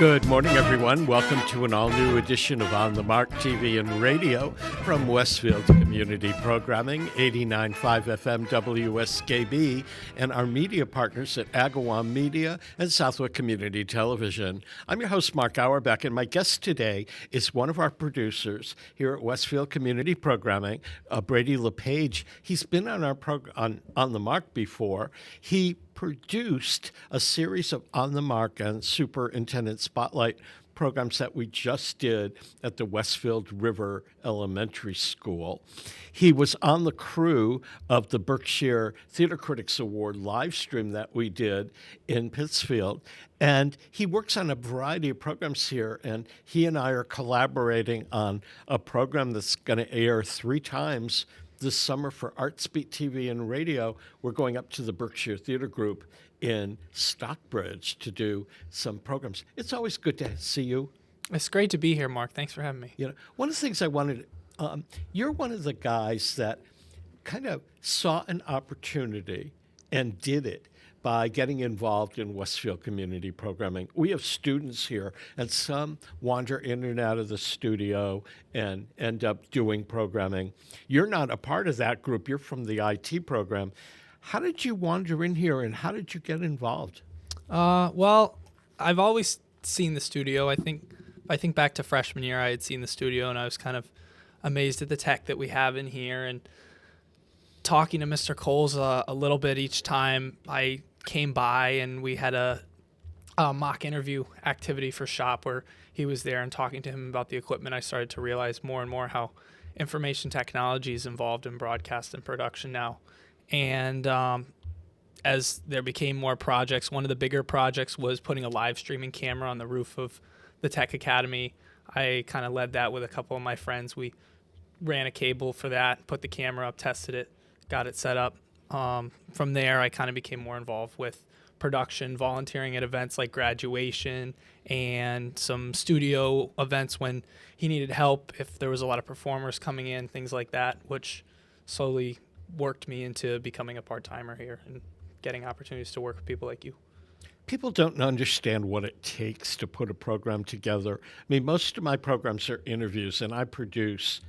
Good morning, everyone. Welcome to an all-new edition of On the Mark TV and Radio from Westfield Community Programming, 89.5 FM WSKB, and our media partners at Agawam Media and Southwick Community Television. I'm your host, Mark Auerbach, and my guest today is one of our producers here at Westfield Community Programming, Brady Lepage. He's been on our on the Mark before. He produced a series of On the Mark and Superintendent Spotlight programs that we just did at the Westfield River Elementary School. He was on the crew of the Berkshire Theater Critics Award live stream that we did in Pittsfield. And he works on a variety of programs here, and he and I are collaborating on a program that's going to air 3 times this summer for Artsbeat TV and radio. We're going up to the Berkshire Theater Group in Stockbridge to do some programs. It's always good to see you. It's great to be here, Mark. Thanks for having me. You know, one of the things I wanted, you're one of the guys that kind of saw an opportunity and did it by getting involved in Westfield Community Programming. We have students here, and some wander in and out of the studio and end up doing programming. You're not a part of that group. You're from the IT program. How did you wander in here, and how did you get involved? Well, I've always seen the studio. I think back to freshman year, I had seen the studio, and I was kind of amazed at the tech that we have in here. And talking to Mr. Coles a little bit each time I came by, and we had a mock interview activity for shop where he was there, and talking to him about the equipment, I started to realize more and more how information technology is involved in broadcast and production now. And as there became more projects, one of the bigger projects was putting a live streaming camera on the roof of the Tech Academy. I kind of led that with a couple of my friends. We ran a cable for that, put the camera up, tested it, got it set up. From there, I kind of became more involved with production, volunteering at events like graduation and some studio events when he needed help, if there was a lot of performers coming in, things like that, which slowly worked me into becoming a part-timer here and getting opportunities to work with people like you. People don't understand what it takes to put a program together. I mean, most of my programs are interviews, and I produce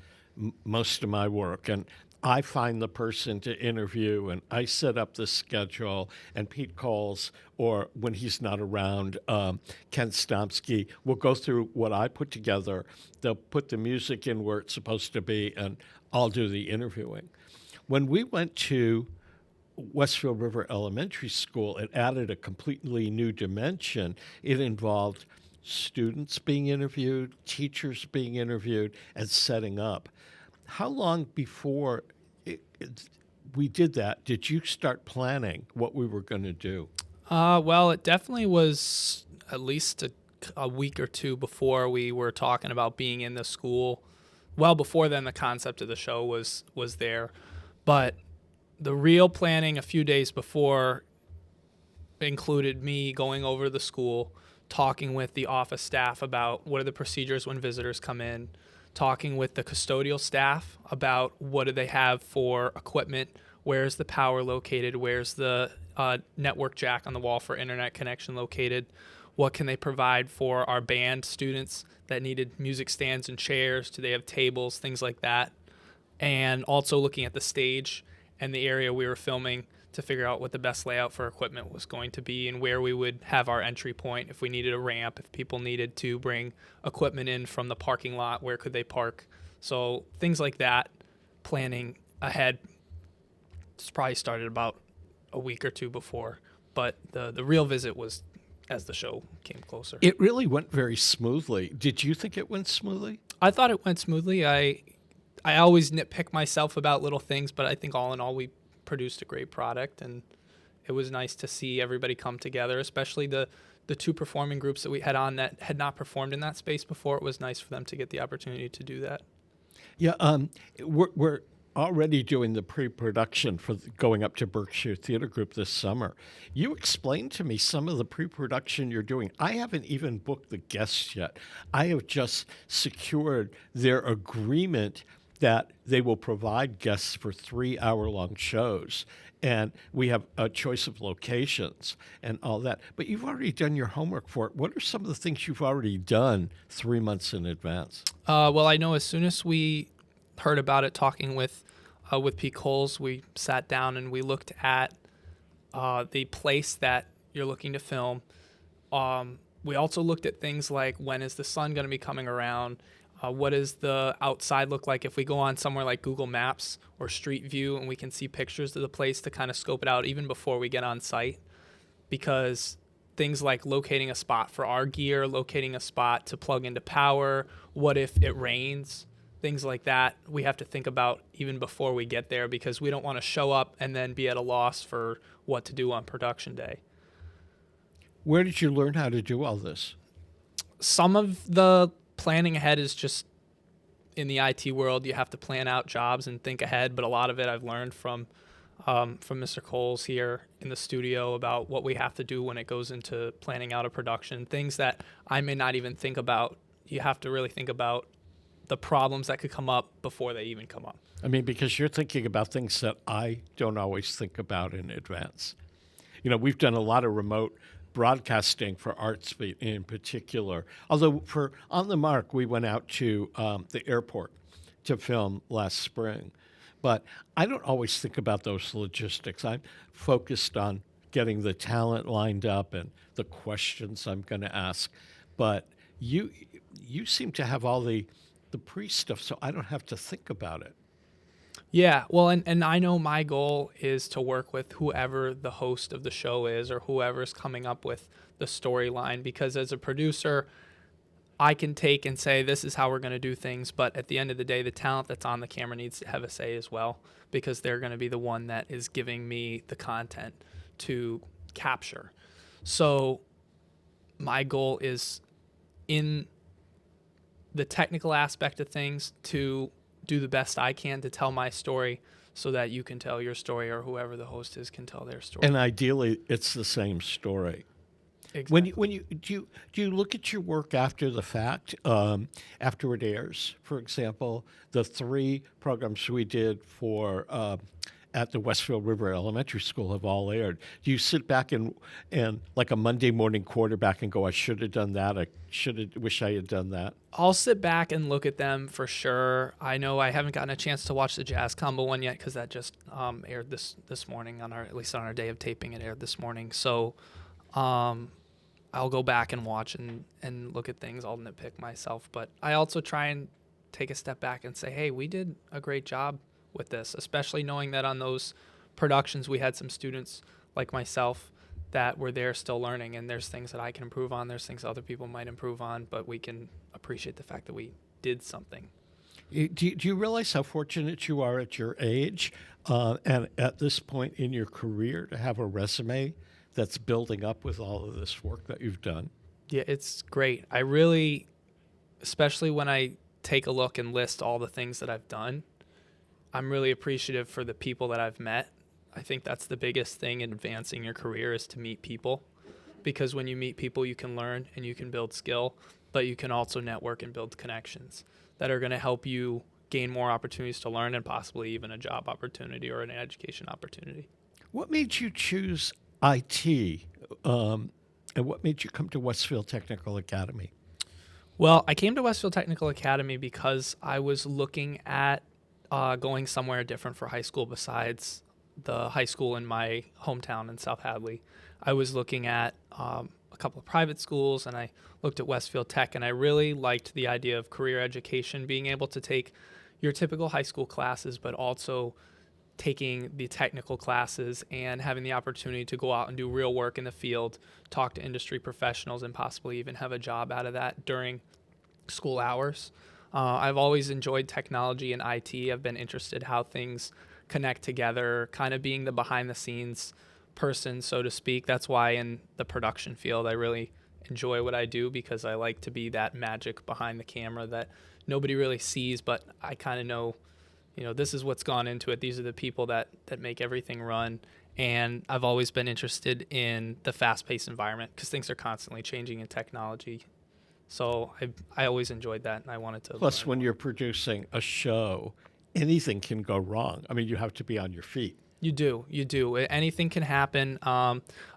most of my work, and I find the person to interview, and I set up the schedule, and Pete calls, or when he's not around, Ken Stomsky will go through what I put together. They'll put the music in where it's supposed to be, and I'll do the interviewing. When we went to Westfield River Elementary School, it added a completely new dimension. It involved students being interviewed, teachers being interviewed, and setting up. How long before we did that did you start planning what we were going to do? Well, it definitely was at least a week or two before we were talking about being in the school. Well, before then, the concept of the show was there. But the real planning a few days before included me going over to the school, talking with the office staff about what are the procedures when visitors come in, talking with the custodial staff about what do they have for equipment, where's the power located, where's the network jack on the wall for internet connection located, what can they provide for our band students that needed music stands and chairs, do they have tables, things like that. And also looking at the stage and the area we were filming to figure out what the best layout for equipment was going to be and where we would have our entry point, if we needed a ramp, if people needed to bring equipment in from the parking lot, where could they park. So things like that, planning ahead, probably started about a week or two before. But the real visit was as the show came closer. It really went very smoothly. Did you think it went smoothly? I thought it went smoothly. I always nitpick myself about little things, but I think all in all, we produced a great product, and it was nice to see everybody come together, especially the 2 performing groups that we had on that had not performed in that space before. It was nice for them to get the opportunity to do that. Yeah, we're already doing the pre-production for going up to Berkshire Theater Group this summer. You explained to me some of the pre-production you're doing. I haven't even booked the guests yet. I have just secured their agreement that they will provide guests for 3-hour-long shows. And we have a choice of locations and all that. But you've already done your homework for it. What are some of the things you've already done 3 months in advance? Well, I know as soon as we heard about it, talking with Pete Coles, we sat down and we looked at the place that you're looking to film. We also looked at things like, when is the sun going to be coming around? What does the outside look like if we go on somewhere like Google Maps or Street View and we can see pictures of the place to kind of scope it out even before we get on site? Because things like locating a spot for our gear, locating a spot to plug into power, what if it rains, things like that, we have to think about even before we get there, because we don't want to show up and then be at a loss for what to do on production day. Where did you learn how to do all this? Some of the planning ahead is just in the IT world. You have to plan out jobs and think ahead, but a lot of it I've learned from Mr. Coles here in the studio about what we have to do when it goes into planning out a production, things that I may not even think about. You have to really think about the problems that could come up before they even come up. I mean, because you're thinking about things that I don't always think about in advance. You know, we've done a lot of remote broadcasting for ArtSpeed in particular. Although for On the Mark, we went out to the airport to film last spring. But I don't always think about those logistics. I'm focused on getting the talent lined up and the questions I'm going to ask. But you seem to have all the pre-stuff, so I don't have to think about it. Yeah, well, and I know my goal is to work with whoever the host of the show is or whoever's coming up with the storyline, because as a producer, I can take and say, this is how we're going to do things, but at the end of the day, the talent that's on the camera needs to have a say as well, because they're going to be the one that is giving me the content to capture. So my goal is, in the technical aspect of things, to do the best I can to tell my story so that you can tell your story, or whoever the host is can tell their story. And ideally, it's the same story. Exactly. When you do you look at your work after the fact, after it airs? For example, the 3 programs we did for at the Westfield River Elementary School have all aired. Do you sit back and like a Monday morning quarterback and go, I should have done that, wish I had done that? I'll sit back and look at them for sure. I know I haven't gotten a chance to watch the Jazz Combo one yet, because that just aired this morning, at least on our day of taping. It aired this morning. So I'll go back and watch and look at things. I'll nitpick myself. But I also try and take a step back and say, hey, we did a great job with this, especially knowing that on those productions we had some students like myself that were there still learning, and there's things that I can improve on, there's things other people might improve on, but we can appreciate the fact that we did something. Do you realize how fortunate you are at your age and at this point in your career to have a resume that's building up with all of this work that you've done? Yeah, it's great. I really, especially when I take a look and list all the things that I've done, I'm really appreciative for the people that I've met. I think that's the biggest thing in advancing your career, is to meet people, because when you meet people, you can learn and you can build skill, but you can also network and build connections that are going to help you gain more opportunities to learn, and possibly even a job opportunity or an education opportunity. What made you choose IT, and what made you come to Westfield Technical Academy? Well, I came to Westfield Technical Academy because I was looking at going somewhere different for high school besides the high school in my hometown in South Hadley. I was looking at a couple of private schools, and I looked at Westfield Tech, and I really liked the idea of career education, being able to take your typical high school classes, but also taking the technical classes and having the opportunity to go out and do real work in the field, talk to industry professionals, and possibly even have a job out of that during school hours. I've always enjoyed technology and IT. I've been interested how things connect together, kind of being the behind-the-scenes person, so to speak. That's why in the production field, I really enjoy what I do, because I like to be that magic behind the camera that nobody really sees, but I kind of know, this is what's gone into it. These are the people that make everything run. And I've always been interested in the fast-paced environment, because things are constantly changing in technology. So I always enjoyed that, and I wanted to. Plus, when you're producing a show, anything can go wrong. I mean, you have to be on your feet. You do. Anything can happen,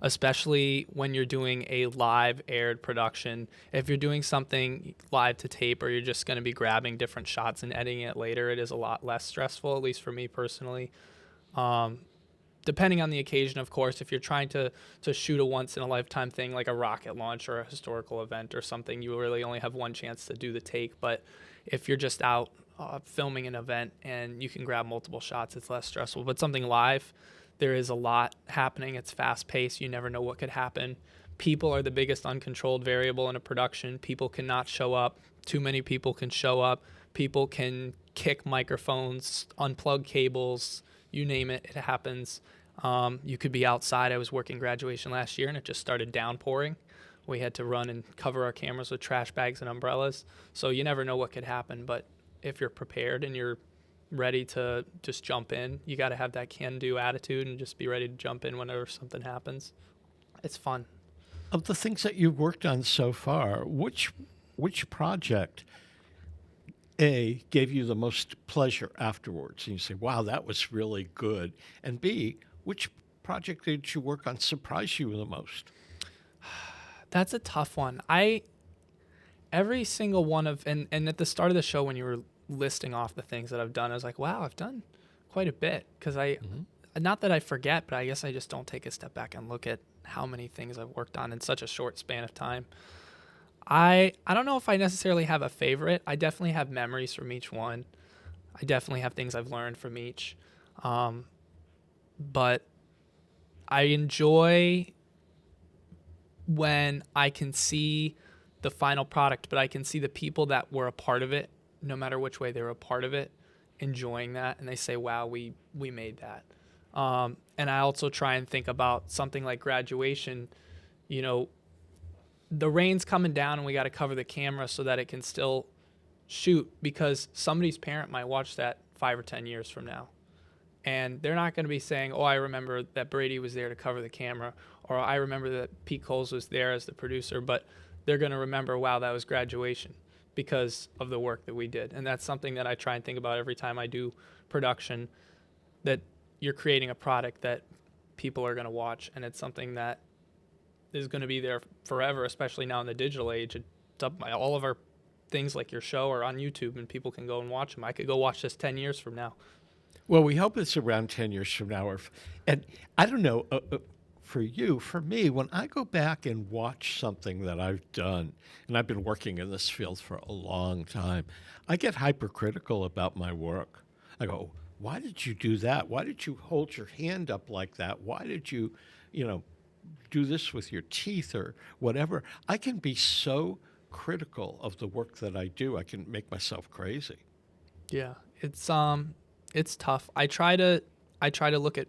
especially when you're doing a live aired production. If you're doing something live to tape, or you're just going to be grabbing different shots and editing it later, it is a lot less stressful, at least for me personally. Depending on the occasion, of course, if you're trying to shoot a once-in-a-lifetime thing like a rocket launch or a historical event or something, you really only have one chance to do the take. But if you're just out filming an event and you can grab multiple shots, it's less stressful. But something live, there is a lot happening. It's fast-paced. You never know what could happen. People are the biggest uncontrolled variable in a production. People cannot show up. Too many people can show up. People can kick microphones, unplug cables, you name it, it happens. You could be outside. I was working graduation last year and it just started downpouring. We had to run and cover our cameras with trash bags and umbrellas. So you never know what could happen, but if you're prepared and you're ready to just jump in, you got to have that can-do attitude and just be ready to jump in whenever something happens. It's fun. Of the things that you've worked on so far, which project gave you the most pleasure afterwards? And you say, wow, that was really good. And B, which project did you work on surprise you the most? That's a tough one. Every single one of, and at the start of the show when you were listing off the things that I've done, I was like, wow, I've done quite a bit. Because not that I forget, but I guess I just don't take a step back and look at how many things I've worked on in such a short span of time. I don't know if I necessarily have a favorite. I definitely have memories from each one. I definitely have things I've learned from each. But I enjoy when I can see the final product, but I can see the people that were a part of it, no matter which way they were a part of it, enjoying that. And they say, wow, we made that. And I also try and think about something like graduation. You know, the rain's coming down and we got to cover the camera so that it can still shoot, because somebody's parent might watch that 5 or 10 years from now. And they're not going to be saying, oh, I remember that Brady was there to cover the camera, or I remember that Pete Coles was there as the producer, but they're going to remember, wow, that was graduation because of the work that we did. And that's something that I try and think about every time I do production, that you're creating a product that people are going to watch, and it's something that is going to be there forever, especially now in the digital age. All of our things like your show are on YouTube and people can go and watch them. I could go watch this 10 years from now. Well, we hope it's around 10 years from now. And I don't know, for you, for me, when I go back and watch something that I've done, and I've been working in this field for a long time, I get hypercritical about my work. I go, why did you do that? Why did you hold your hand up like that? Why did you, do this with your teeth or whatever? I can be so critical of the work that I do. I can make myself crazy. Yeah, it's tough. I try to look at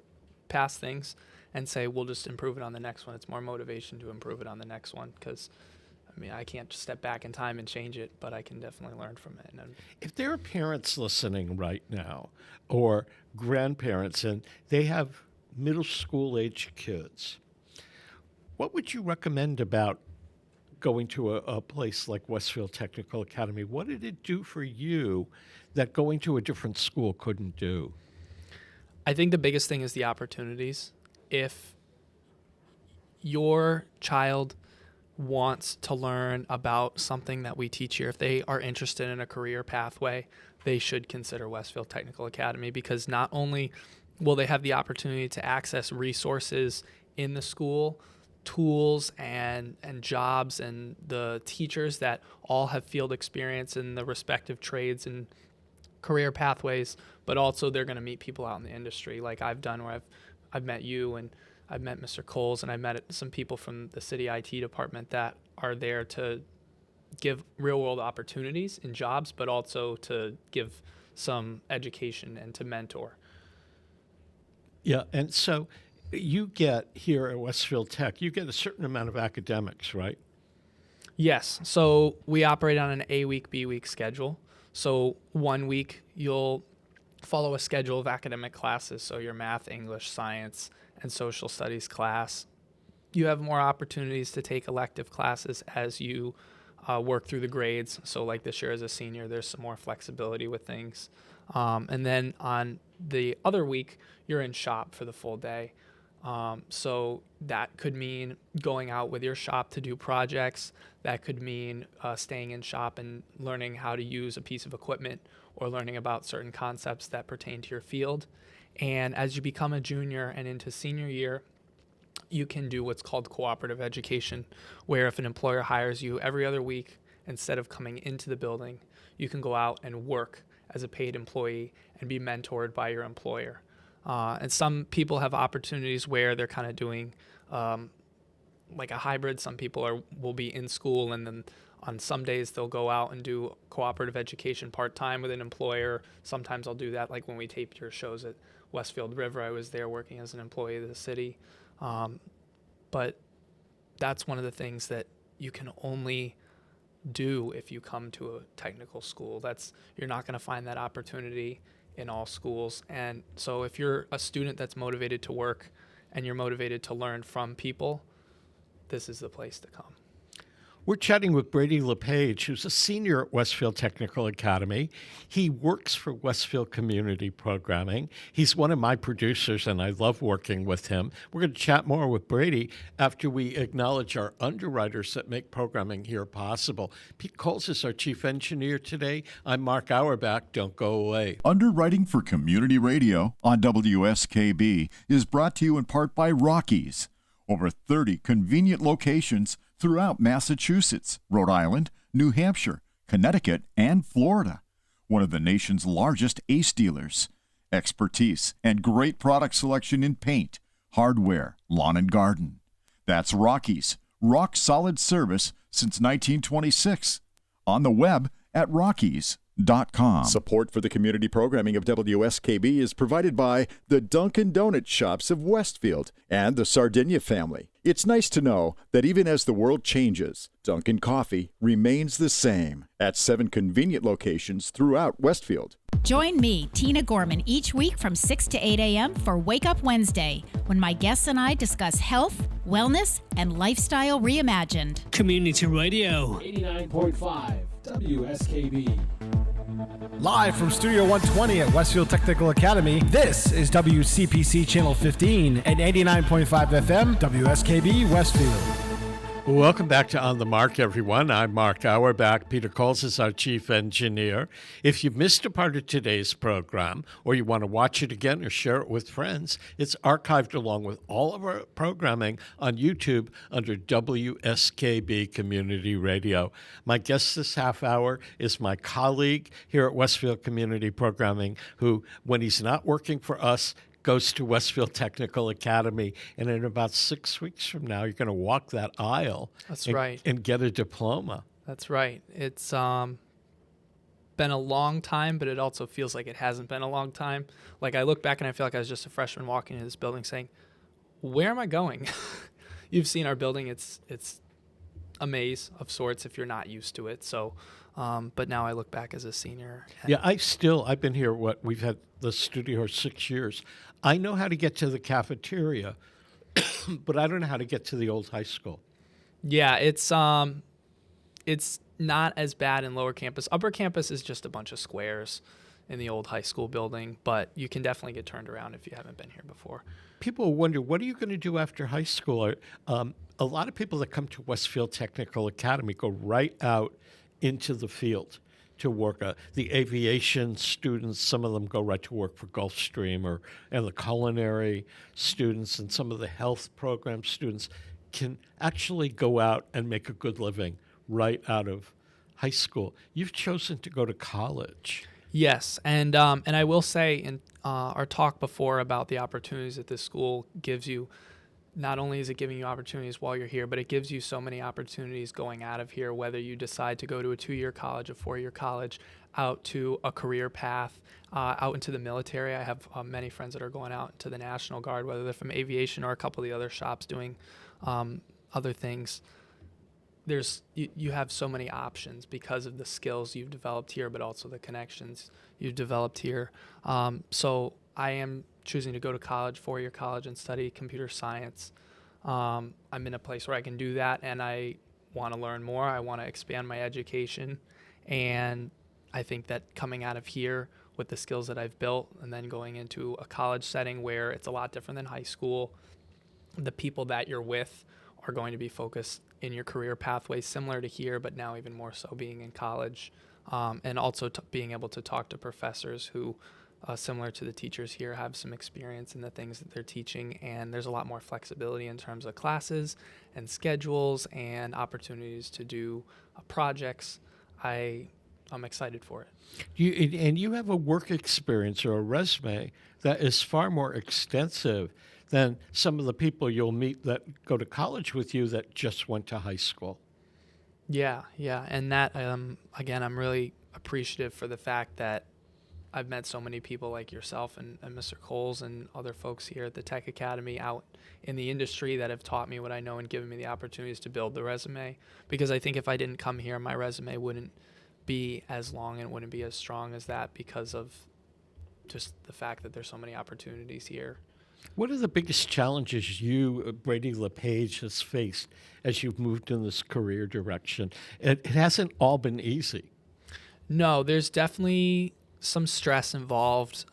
past things and say, we'll just improve it on the next one. It's more motivation to improve it on the next one, because I can't just step back in time and change it, but I can definitely learn from it. And if there are parents listening right now, or grandparents, and they have middle school age kids, what would you recommend about going to a place like Westfield Technical Academy? What did it do for you that going to a different school couldn't do? I think the biggest thing is the opportunities. If your child wants to learn about something that we teach here, if they are interested in a career pathway, they should consider Westfield Technical Academy, because not only will they have the opportunity to access resources in the school, tools and jobs, and the teachers that all have field experience in the respective trades and career pathways, but also they're going to meet people out in the industry like I've done, where I've met you, and I've met Mr. Coles, and I've met some people from the city IT department that are there to give real world opportunities in jobs, but also to give some education and to mentor. Yeah, and so you get here at Westfield Tech, you get a certain amount of academics, right? Yes. So we operate on an A week, B week schedule. So 1 week you'll follow a schedule of academic classes. So your math, English, science, and social studies class. You have more opportunities to take elective classes as you work through the grades. So like this year as a senior, there's some more flexibility with things. And then on the other week, you're in shop for the full day. So that could mean going out with your shop to do projects. That could mean staying in shop and learning how to use a piece of equipment or learning about certain concepts that pertain to your field. And as you become a junior and into senior year, you can do what's called cooperative education, where if an employer hires you every other week, instead of coming into the building, you can go out and work as a paid employee and be mentored by your employer. And some people have opportunities where they're kind of doing like a hybrid. Some people will be in school, and then on some days they'll go out and do cooperative education part-time with an employer. Sometimes I'll do that, like when we taped your shows at Westfield River. I was there working as an employee of the city. But that's one of the things that you can only do if you come to a technical school. You're not going to find that opportunity in all schools. And so if you're a student that's motivated to work and you're motivated to learn from people, this is the place to come. We're chatting with Brady Lepage, who's a senior at Westfield Technical Academy. He works for Westfield Community Programming. He's one of my producers, and I love working with him. We're going to chat more with Brady after we acknowledge our underwriters that make programming here possible. Pete Coles is our chief engineer today. I'm Mark Auerbach. Don't go away. Underwriting for Community Radio on WSKB is brought to you in part by Rockies. Over 30 convenient locations throughout Massachusetts, Rhode Island, New Hampshire, Connecticut, and Florida. One of the nation's largest ACE dealers. Expertise and great product selection in paint, hardware, lawn and garden. That's Rockies. Rock solid service since 1926. On the web at Rockies.com. Support for the community programming of WSKB is provided by the Dunkin' Donut Shops of Westfield and the Sardinia family. It's nice to know that even as the world changes, Dunkin' Coffee remains the same at 7 convenient locations throughout Westfield. Join me, Tina Gorman, each week from 6 to 8 a.m. for Wake Up Wednesday, when my guests and I discuss health, wellness, and lifestyle reimagined. Community Radio. 89.5 WSKB. Live from Studio 120 at Westfield Technical Academy, this is WCPC Channel 15 and 89.5 FM, WSKB Westfield. Welcome back to On the Mark, everyone. I'm Mark Auerbach. Peter Coles is our chief engineer. If you missed a part of today's program, or you want to watch it again or share it with friends, it's archived along with all of our programming on YouTube under WSKB Community Radio. My guest this half hour is my colleague here at Westfield Community Programming, who, when he's not working for us, goes to Westfield Technical Academy, and in about 6 weeks from now, you're going to walk that aisle. That's right. And get a diploma. That's right. It's been a long time, but it also feels like it hasn't been a long time. Like, I look back and I feel like I was just a freshman walking into this building saying, where am I going? You've seen our building. It's a maze of sorts if you're not used to it. So, but now I look back as a senior. Yeah, I've been here, we've had the studio for 6 years. I know how to get to the cafeteria, but I don't know how to get to the old high school. Yeah, it's not as bad in lower campus. Upper campus is just a bunch of squares in the old high school building, but you can definitely get turned around if you haven't been here before. People wonder, what are you going to do after high school? A lot of people that come to Westfield Technical Academy go right out into the field to work. The aviation students, some of them go right to work for Gulfstream, and the culinary students and some of the health program students can actually go out and make a good living right out of high school. You've chosen to go to college. Yes, and I will say in our talk before about the opportunities that this school gives you, not only is it giving you opportunities while you're here, but it gives you so many opportunities going out of here, whether you decide to go to a 2-year college, a 4-year college, out to a career path, out into the military. I have many friends that are going out into the National Guard, whether they're from aviation or a couple of the other shops doing other things. You have so many options because of the skills you've developed here, but also the connections you've developed here. So I am choosing to go to college, 4-year college, and study computer science. I'm in a place where I can do that, and I want to learn more. I want to expand my education, and I think that coming out of here with the skills that I've built, and then going into a college setting where it's a lot different than high school. The people that you're with are going to be focused in your career pathways similar to here, but now even more so being in college, and also being able to talk to professors who, similar to the teachers here, have some experience in the things that they're teaching, and there's a lot more flexibility in terms of classes and schedules and opportunities to do projects. I'm excited for it. You have a work experience or a resume that is far more extensive than some of the people you'll meet that go to college with you that just went to high school. Yeah, and that, again, I'm really appreciative for the fact that I've met so many people like yourself and Mr. Coles and other folks here at the Tech Academy out in the industry that have taught me what I know and given me the opportunities to build the resume. Because I think if I didn't come here, my resume wouldn't be as long and wouldn't be as strong as that because of just the fact that there's so many opportunities here. What are the biggest challenges you, Brady Lepage, has faced as you've moved in this career direction? It hasn't all been easy. No, there's definitely some stress involved.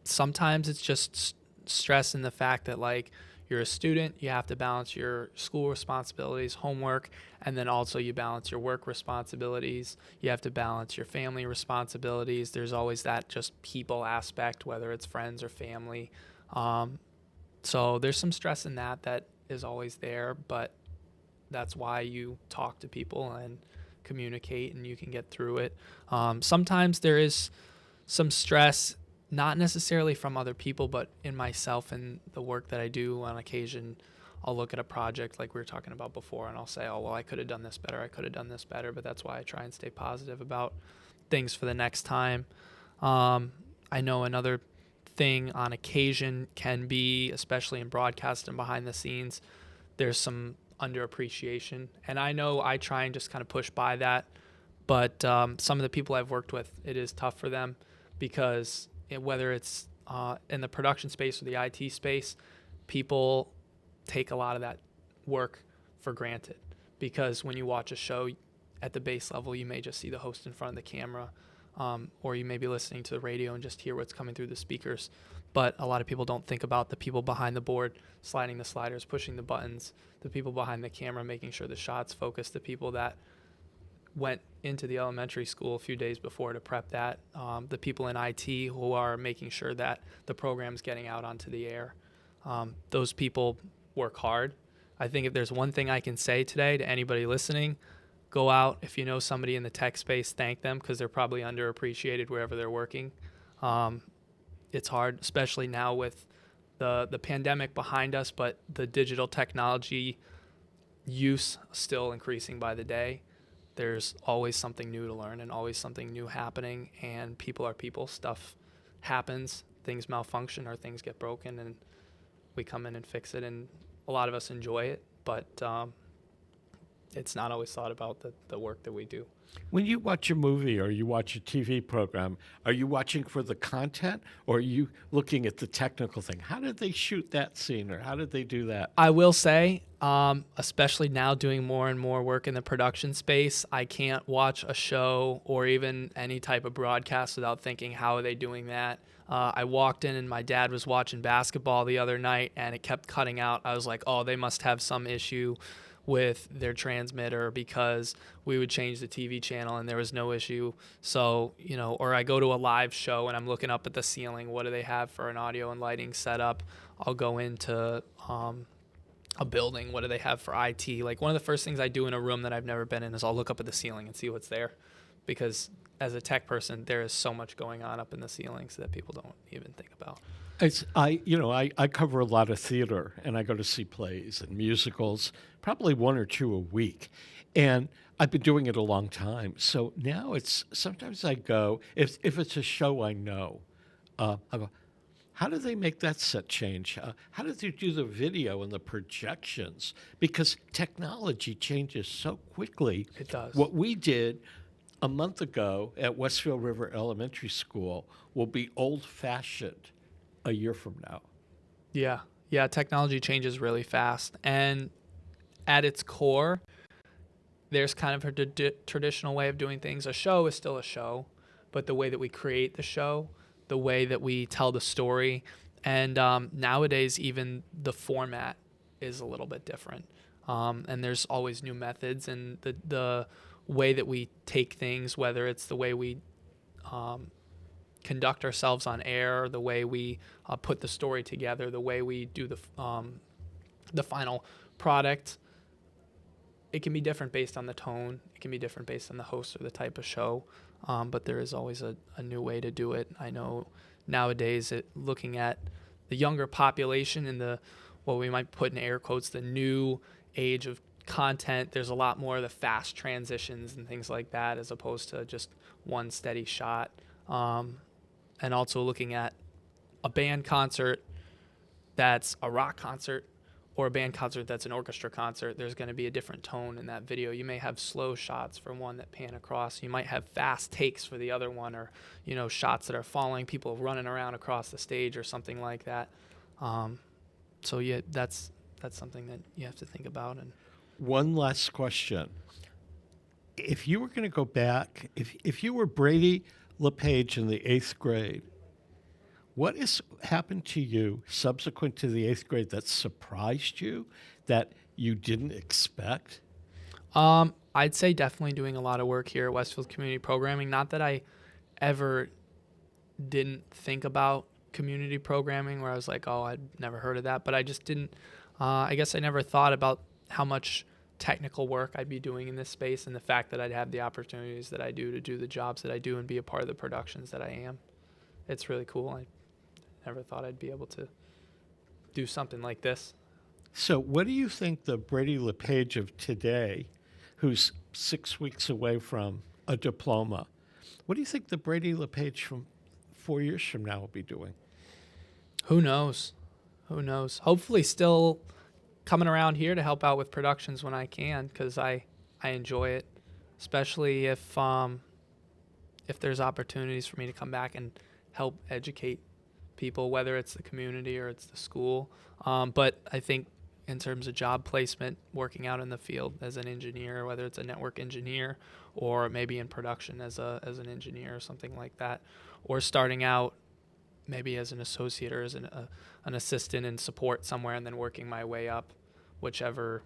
Sometimes it's just stress in the fact that, like, you're a student, you have to balance your school responsibilities, homework, and then also you balance your work responsibilities. You have to balance your family responsibilities. There's always that just people aspect, whether it's friends or family. So there's some stress in that is always there, but that's why you talk to people and communicate and you can get through it. Sometimes there is some stress, not necessarily from other people, but in myself and the work that I do. On occasion, I'll look at a project like we were talking about before and I'll say, oh, well, I could have done this better, but that's why I try and stay positive about things for the next time. I know another thing on occasion can be, especially in broadcast and behind the scenes, there's some underappreciation. And I know I try and just kind of push by that, but some of the people I've worked with, it is tough for them because whether it's in the production space or the IT space, people take a lot of that work for granted because when you watch a show at the base level, you may just see the host in front of the camera, or you may be listening to the radio and just hear what's coming through the speakers. But a lot of people don't think about the people behind the board, sliding the sliders, pushing the buttons, the people behind the camera, making sure the shots focus, the people that went into the elementary school a few days before to prep that, the people in IT who are making sure that the program's getting out onto the air. Those people work hard. I think if there's one thing I can say today to anybody listening, go out. If you know somebody in the tech space, thank them because they're probably underappreciated wherever they're working. It's hard, especially now with the pandemic behind us, but the digital technology use still increasing by the day. There's always something new to learn and always something new happening, and people are people. Stuff happens, things malfunction or things get broken, and we come in and fix it, and a lot of us enjoy it, but it's not always thought about the work that we do. When you watch a movie or you watch a TV program, are you watching for the content or are you looking at the technical thing? How did they shoot that scene or how did they do that? I will say, especially now doing more and more work in the production space, I can't watch a show or even any type of broadcast without thinking, how are they doing that? I walked in and my dad was watching basketball the other night and it kept cutting out. I was like, oh, they must have some issue with their transmitter because we would change the TV channel and there was no issue. So, or I go to a live show and I'm looking up at the ceiling. What do they have for an audio and lighting setup? I'll go into a building. What do they have for IT? Like one of the first things I do in a room that I've never been in is I'll look up at the ceiling and see what's there, because as a tech person, there is so much going on up in the ceilings that people don't even think about. I cover a lot of theater, and I go to see plays and musicals, probably one or two a week. And I've been doing it a long time. So now sometimes I go, if it's a show I know, I go, how do they make that set change? How do they do the video and the projections? Because technology changes so quickly. It does. What we did a month ago at Westfield River Elementary School will be old-fashioned a year from now. Yeah, technology changes really fast. And at its core, there's kind of a traditional way of doing things. A show is still a show, but the way that we create the show, the way that we tell the story, and nowadays even the format is a little bit different. And there's always new methods, and the way that we take things, whether it's the way we conduct ourselves on air, the way we put the story together, the way we do the final product, it can be different based on the tone. It can be different based on the host or the type of show. But there is always a new way to do it. I know nowadays, looking at the younger population and what we might put in air quotes, the new age of content, there's a lot more of the fast transitions and things like that, as opposed to just one steady shot. And also looking at a band concert that's a rock concert or a band concert that's an orchestra concert, there's going to be a different tone in that video. You may have slow shots for one that pan across. You might have fast takes for the other one, or shots that are following people running around across the stage or something like that. So yeah, that's something that you have to think about. And one last question: if you were going to go back, if you were Brady Lepage in the 8th grade, what has happened to you subsequent to the 8th grade that surprised you, that you didn't expect? I'd say definitely doing a lot of work here at Westfield Community Programming. Not that I ever didn't think about community programming, where I was like, oh, I'd never heard of that, but I just didn't, I guess I never thought about how much technical work I'd be doing in this space, and the fact that I'd have the opportunities that I do to do the jobs that I do and be a part of the productions that I am. It's really cool. I never thought I'd be able to do something like this. So what do you think the Brady Lepage of today, who's 6 weeks away from a diploma, what do you think the Brady Lepage from 4 years from now will be doing? Who knows? Who knows? Hopefully still coming around here to help out with productions when I can, because I enjoy it, especially if there's opportunities for me to come back and help educate people, whether it's the community or it's the school. But I think in terms of job placement, working out in the field as an engineer, whether it's a network engineer or maybe in production as an engineer or something like that, or starting out maybe as an associate or as an assistant in support somewhere, and then working my way up, whichever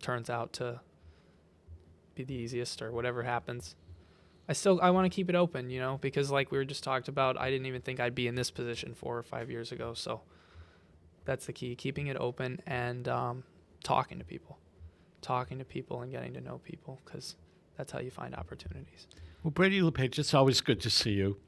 turns out to be the easiest or whatever happens. I want to keep it open, because like we were just talked about, I didn't even think I'd be in this position 4 or 5 years ago. So that's the key, keeping it open and talking to people and getting to know people, because that's how you find opportunities. Well, Brady Lepage, it's always good to see you.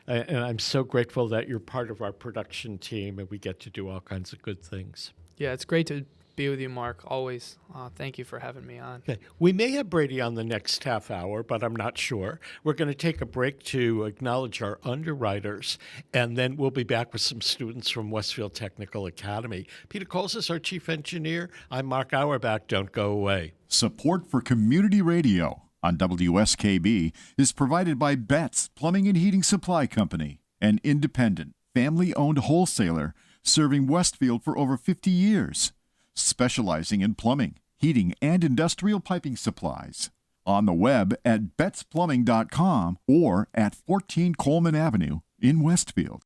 And I'm so grateful that you're part of our production team and we get to do all kinds of good things. Yeah, it's great to be with you, Mark, always. Thank you for having me on. Okay. We may have Brady on the next half hour, but I'm not sure. We're going to take a break to acknowledge our underwriters, and then we'll be back with some students from Westfield Technical Academy. Peter Coles is our chief engineer. I'm Mark Auerbach. Don't go away. Support for community radio on WSKB is provided by Betts Plumbing and Heating Supply Company, an independent, family-owned wholesaler serving Westfield for over 50 years, specializing in plumbing, heating, and industrial piping supplies. On the web at bettsplumbing.com or at 14 Coleman Avenue in Westfield.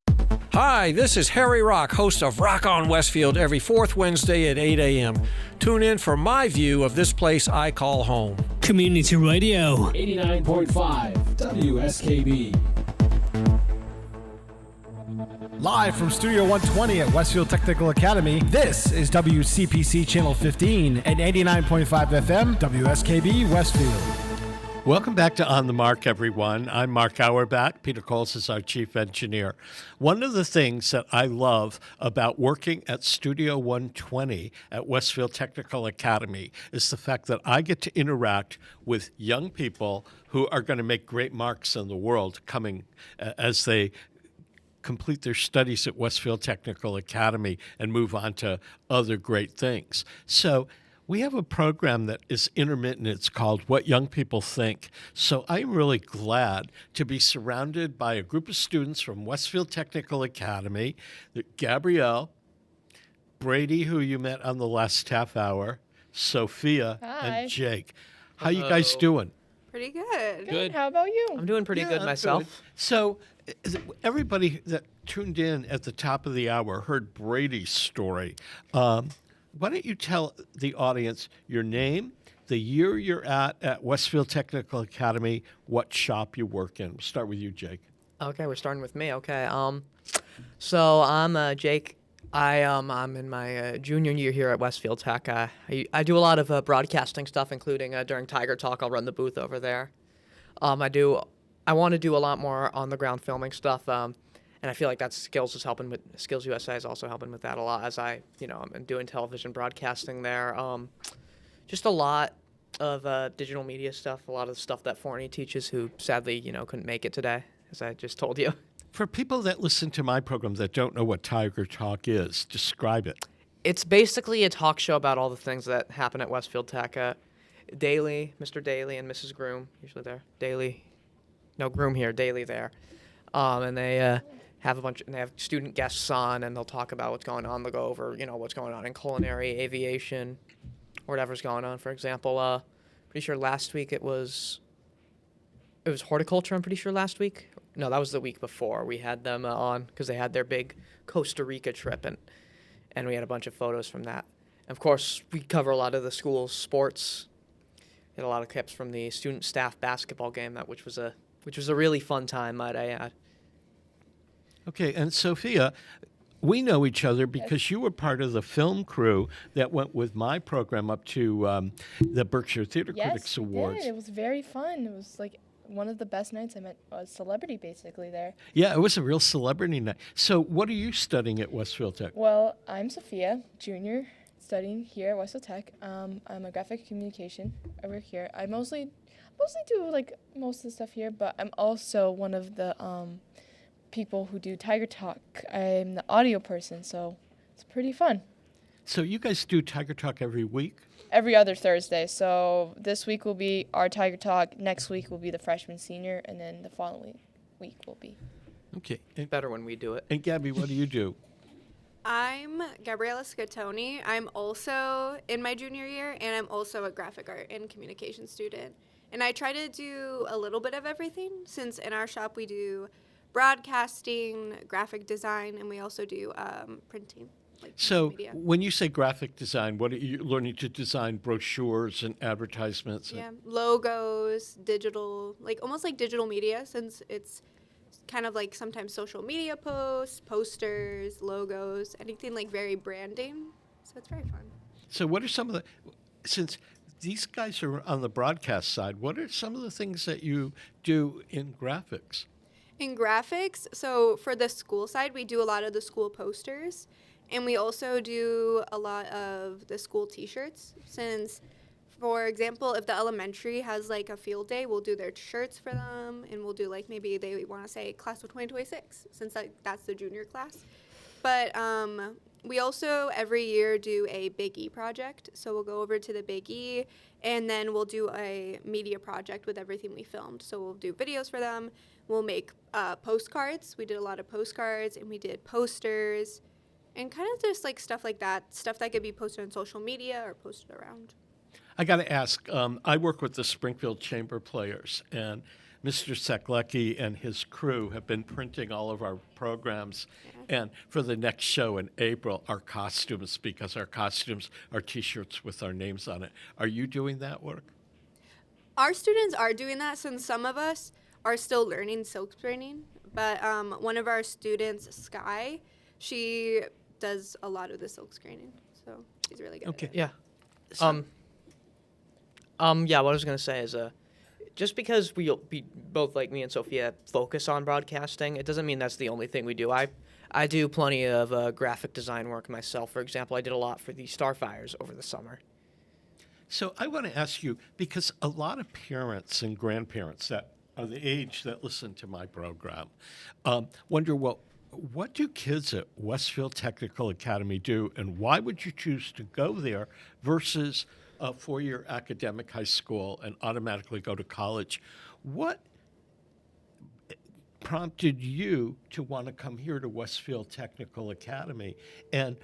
Hi, this is Harry Rock, host of Rock on Westfield every fourth Wednesday at 8 a.m. Tune in for my view of this place I call home. Community Radio 89.5 WSKB. Live from Studio 120 at Westfield Technical Academy, this is WCPC Channel 15 and 89.5 FM, WSKB Westfield. Welcome back to On the Mark, everyone. I'm Mark Auerbach. Peter Coles is our chief engineer. One of the things that I love about working at Studio 120 at Westfield Technical Academy is the fact that I get to interact with young people who are going to make great marks in the world coming as they complete their studies at Westfield Technical Academy and move on to other great things. So we have a program that is intermittent. It's called What Young People Think. So I'm really glad to be surrounded by a group of students from Westfield Technical Academy, Gabrielle, Brady, who you met on the last half hour, Sophia, Hi. and Jake. How you guys doing? Pretty good. Good. How about you? I'm doing pretty good I'm myself. good. So, everybody that tuned in at the top of the hour heard Brady's story. Why don't you tell the audience your name, the year you're at Westfield Technical Academy, what shop you work in? We'll start with you, Jake. Okay, we're starting with me. Okay. So I'm Jake. I'm in my junior year here at Westfield Tech. I do a lot of broadcasting stuff, including during Tiger Talk. I'll run the booth over there. I want to do a lot more on the ground filming stuff. And I feel like that Skills USA is also helping with that a lot, as I'm doing television broadcasting there. Just a lot of digital media stuff, a lot of the stuff that Forney teaches, who sadly couldn't make it today, as I just told you. For people that listen to my program that don't know what Tiger Talk is, describe it. It's basically a talk show about all the things that happen at Westfield Tech. Daily, Mr. Daly and Mrs. Groom, usually there. Groom here, Daly there. And they they have student guests on, and they'll talk about what's going on. They'll go over, what's going on in culinary, aviation, whatever's going on. For example, pretty sure last week it was horticulture, I'm pretty sure last week. No, that was the week before. We had them on because they had their big Costa Rica trip, and we had a bunch of photos from that. And of course, we cover a lot of the school's sports. We had a lot of clips from the student staff basketball game, which was a really fun time, might I add. Okay, and Sophia, we know each other because you were part of the film crew that went with my program up to the Berkshire Theater Critics Awards. Yes, it was very fun. It was like one of the best nights. I met a celebrity basically there. Yeah, it was a real celebrity night. So what are you studying at Westfield Tech? Well, I'm Sophia, junior, studying here at Westfield Tech. I'm a graphic communication over here. I mostly do like most of the stuff here, but I'm also one of the people who do Tiger Talk. I'm the audio person, so it's pretty fun. So you guys do Tiger Talk every week? Every other Thursday. So this week will be our Tiger Talk. Next week will be the freshman senior, and then the following week will be. Okay. Better when we do it. And Gabby, what do you do? I'm Gabriella Scatoni. I'm also in my junior year, and I'm also a graphic art and communication student. And I try to do a little bit of everything, since in our shop we do broadcasting, graphic design, and we also do printing. So media. When you say graphic design, what are you learning to design? Brochures and advertisements? Yeah, logos, digital, almost like digital media, since it's kind of like sometimes social media posts, posters, logos, anything like very branding. So it's very fun. So what are some of since these guys are on the broadcast side, what are some of the things that you do in graphics? In graphics, so for the school side, we do a lot of the school posters. And we also do a lot of the school T-shirts, since, for example, if the elementary has a field day, we'll do their shirts for them, and we'll do maybe they want to say class of 2026, since that's the junior class. But we also every year do a Big E project, so we'll go over to the Big E, and then we'll do a media project with everything we filmed. So we'll do videos for them. We'll make postcards. We did a lot of postcards, and we did posters. And kind of just stuff like that, stuff that could be posted on social media or posted around. I got to ask, I work with the Springfield Chamber Players, and Mr. Seklecki and his crew have been printing all of our programs. Yeah. And for the next show in April, our costumes, because our costumes are T-shirts with our names on it. Are you doing that work? Our students are doing that, since some of us are still learning silk screening. But one of our students, Sky, she does a lot of the silk screening, so she's really good. Okay. At it. Yeah. What I was gonna say is, just because we both, like me and Sophia, focus on broadcasting, it doesn't mean that's the only thing we do. I do plenty of graphic design work myself. For example, I did a lot for the Starfires over the summer. So I want to ask you, because a lot of parents and grandparents that are the age that listen to my program wonder, well, what do kids at Westfield Technical Academy do, and why would you choose to go there versus a four-year academic high school and automatically go to college? What prompted you to want to come here to Westfield Technical Academy, and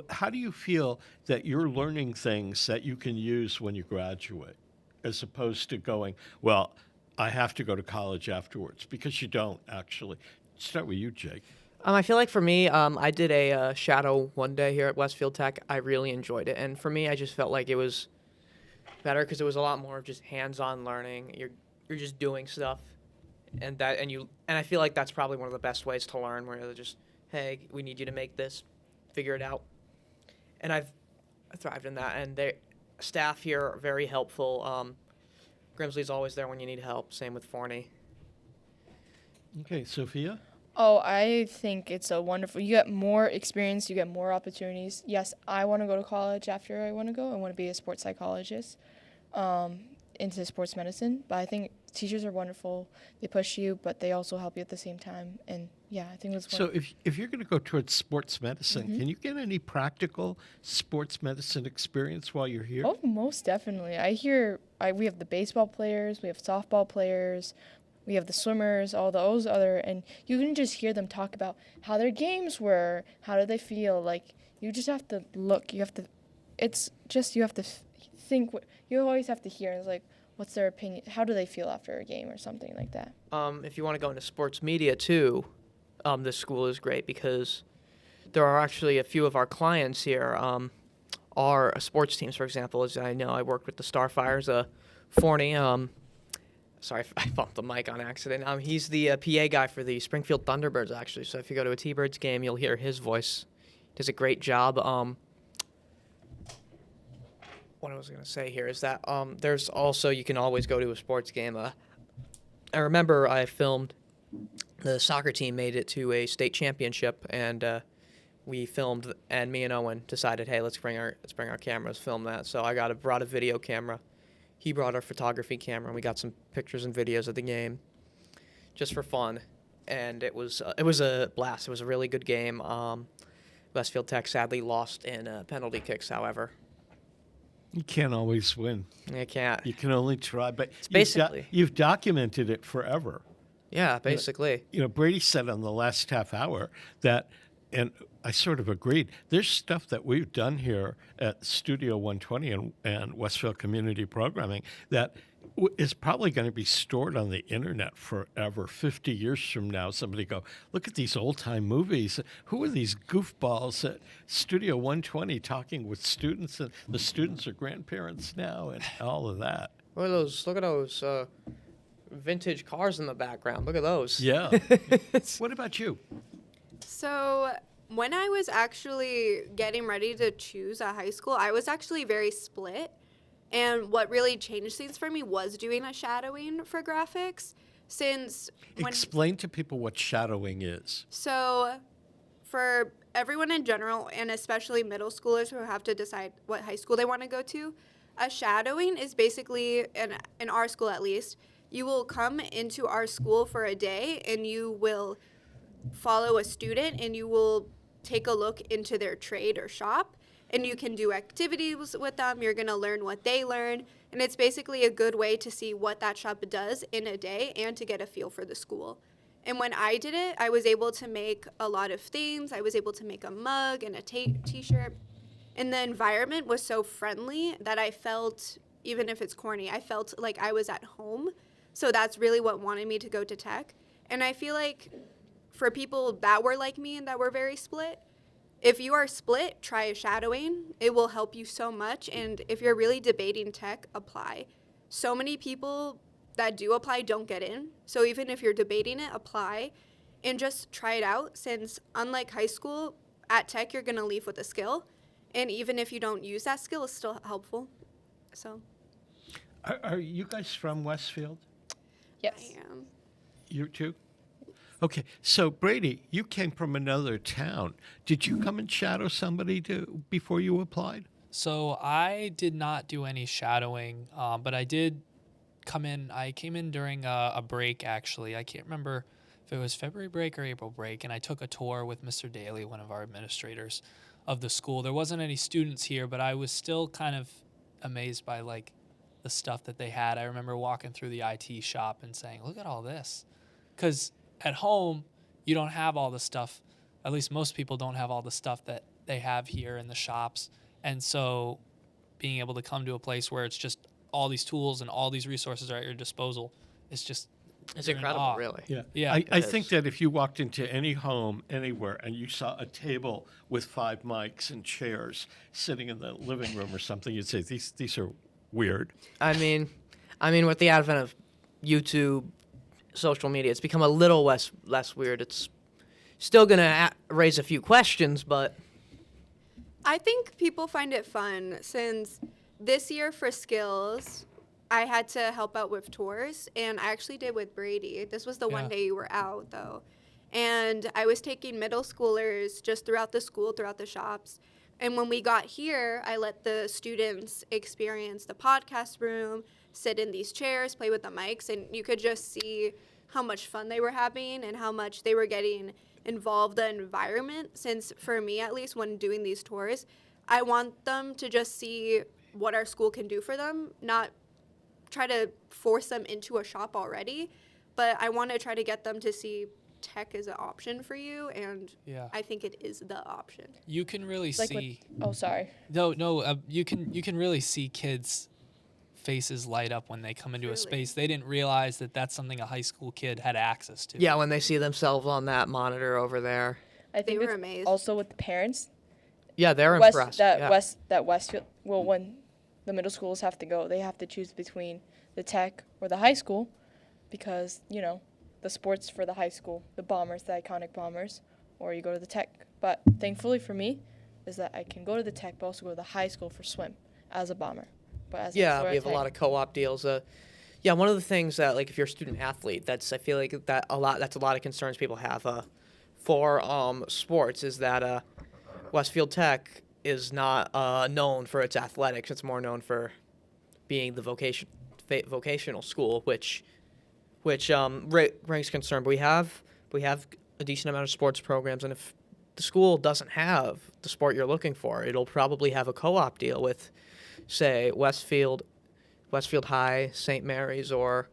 how do you feel that you're learning things that you can use when you graduate? as opposed to going, well, I have to go to college afterwards, because you don't actually. Start with you, Jake. I feel like for me, I did a shadow one day here at Westfield Tech. I really enjoyed it, and for me, I just felt like it was better because it was a lot more of just hands-on learning. You're just doing stuff, and I feel like that's probably one of the best ways to learn, where they're just, hey, we need you to make this, figure it out, and I thrived in that. And the staff here are very helpful. Grimsley's always there when you need help. Same with Forney. Okay, Sophia? Oh, I think it's a wonderful, you get more experience, you get more opportunities. Yes, I want to go to college after I want to go. I want to be a sports psychologist into sports medicine. But I think teachers are wonderful. They push you, but they also help you at the same time. And yeah, I think it's So if you're going to go towards sports medicine, can you get any practical sports medicine experience while you're here? Oh, most definitely. We have the baseball players, we have softball players, we have the swimmers, all those other, and you can just hear them talk about how their games were, how do they feel. Like, you just have to look, you have to think, you always have to hear, it's like, what's their opinion, how do they feel after a game or something like that. If you want to go into sports media too, this school is great because there are actually a few of our clients here are sports teams. For example, as I know, I worked with the Starfires, Forney. Sorry, I bumped the mic on accident. He's the PA guy for the Springfield Thunderbirds, actually. So if you go to a T-Birds game, you'll hear his voice. He does a great job. What I was going to say here is that there's also, you can always go to a sports game. I remember I filmed, the soccer team made it to a state championship, and we filmed, and me and Owen decided, hey, let's bring our cameras, film that. So I brought a video camera. He brought our photography camera, and we got some pictures and videos of the game, just for fun. And it was a blast. It was a really good game. Westfield Tech sadly lost in penalty kicks, however. You can't always win. You can't. You can only try, but you've documented it forever. Yeah, basically. Brady said on the last half hour that, and I sort of agreed, there's stuff that we've done here at Studio 120 and Westfield Community Programming that is probably going to be stored on the internet forever. 50 years from now, somebody go, look at these old-time movies. Who are these goofballs at Studio 120 talking with students? And the students are grandparents now and all of that. Look at those vintage cars in the background. Look at those. Yeah. What about you? So when I was actually getting ready to choose a high school, I was actually very split. And what really changed things for me was doing a shadowing for graphics. Explain to people what shadowing is. So for everyone in general, and especially middle schoolers who have to decide what high school they want to go to, a shadowing is basically, in our school at least, you will come into our school for a day and you will follow a student and you will take a look into their trade or shop, and you can do activities with them. You're going to learn what they learn, and it's basically a good way to see what that shop does in a day and to get a feel for the school. And when I did it, I was able to make a lot of things. I was able to make a mug and a t-shirt, and the environment was so friendly that I felt, even if it's corny, I felt like I was at home. So that's really what wanted me to go to tech. And I feel like for people that were like me and that were very split, if you are split, try a shadowing. It will help you so much. And if you're really debating tech, apply. So many people that do apply don't get in. So even if you're debating it, apply and just try it out, since unlike high school, at tech you're going to leave with a skill. And even if you don't use that skill, it's still helpful. So, Are you guys from Westfield? Yes. I am. You too? Okay, so Brady, you came from another town. Did you come and shadow somebody before you applied? So I did not do any shadowing, but I did come in. I came in during a break, actually. I can't remember if it was February break or April break, and I took a tour with Mr. Daly, one of our administrators of the school. There wasn't any students here, but I was still kind of amazed by the stuff that they had. I remember walking through the IT shop and saying, look at all this. Because at home, you don't have all the stuff, at least most people don't have all the stuff that they have here in the shops. And so being able to come to a place where it's just all these tools and all these resources are at your disposal. It's you're in incredible, awe. really. Yeah. I think that if you walked into any home anywhere and you saw a table with 5 mics and chairs sitting in the living room or something, you'd say these are weird. I mean, with the advent of YouTube, social media, it's become a little less weird. It's still gonna raise a few questions, but I think people find it fun since this year for skills, I had to help out with tours, and I actually did with Brady. This was the one day you were out, though. And I was taking middle schoolers just throughout the school, throughout the shops. And when we got here, I let the students experience the podcast room, sit in these chairs, play with the mics, and you could just see how much fun they were having and how much they were getting involved in the environment. Since for me, at least, when doing these tours, I want them to just see what our school can do for them, not try to force them into a shop already, but I want to try to get them to see tech is an option for you, and I think it is the option. You can really see. Oh, sorry. No. You can really see kids' faces light up when they come into a space. They didn't realize that that's something a high school kid had access to. yeah, when they see themselves on that monitor over there. I think were it's amazed. also with the parents. Yeah, they're impressed. That Westfield. Well, when the middle schools have to go, they have to choose between the tech or the high school, because the sports for the high school, the Bombers, the iconic Bombers, or you go to the tech. But thankfully for me, is that I can go to the tech, but also go to the high school for swim as a Bomber. But as we have a lot of co-op deals. One of the things that, like, if you're a student athlete, I feel like that's a lot of concerns people have for sports, is that Westfield Tech is not known for its athletics. It's more known for being the vocational school, which brings concern. But we have a decent amount of sports programs, and if the school doesn't have the sport you're looking for, it'll probably have a co-op deal with, say, Westfield High, St. Mary's, or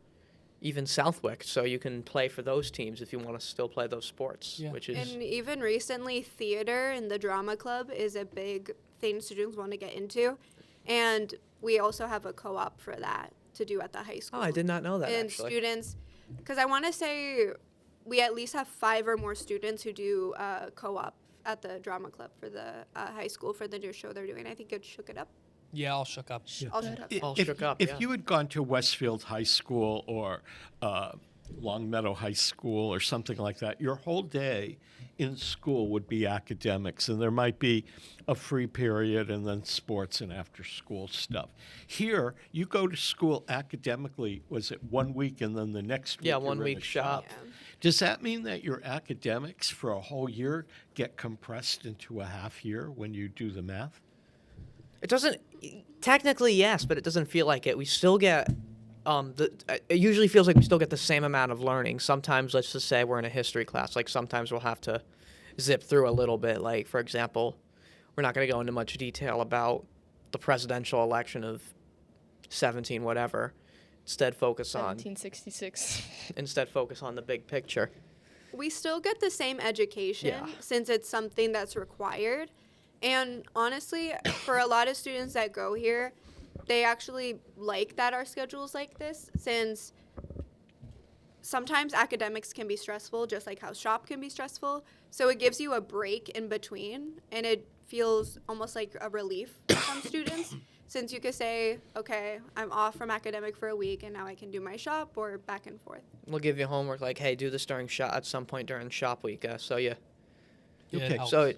even Southwick, so you can play for those teams if you want to still play those sports. And even recently, theater and the drama club is a big thing students want to get into, and we also have a co-op for that to do at the high school. Oh, I did not know that. And actually. Students, because I want to say we at least have 5 or more students who do co-op at the drama club for the high school for the new show they're doing. I think it's Shook It Up. Yeah, I'll shook up. I'll shut up. If you had gone to Westfield High School or Longmeadow High School or something like that, your whole day in school would be academics, and there might be a free period and then sports and after-school stuff. Here, you go to school academically, was it 1 week and then the next week? Yeah, 1 week shop. Yeah. Does that mean that your academics for a whole year get compressed into a half year when you do the math? It doesn't, technically yes, but it doesn't feel like it. We still get, it usually feels like we still get the same amount of learning. Sometimes, let's just say we're in a history class, like sometimes we'll have to zip through a little bit. Like, for example, we're not going to go into much detail about the presidential election of 17 whatever. Instead focus on 1766. Instead focus on the big picture. We still get the same education since it's something that's required. And honestly, for a lot of students that go here, they actually like that our schedule is like this, since sometimes academics can be stressful, just like how shop can be stressful. So it gives you a break in between, and it feels almost like a relief for some students, since you could say, okay, I'm off from academic for a week, and now I can do my shop, or back and forth. We'll give you homework like, hey, do this during shop at some point during shop week, so you're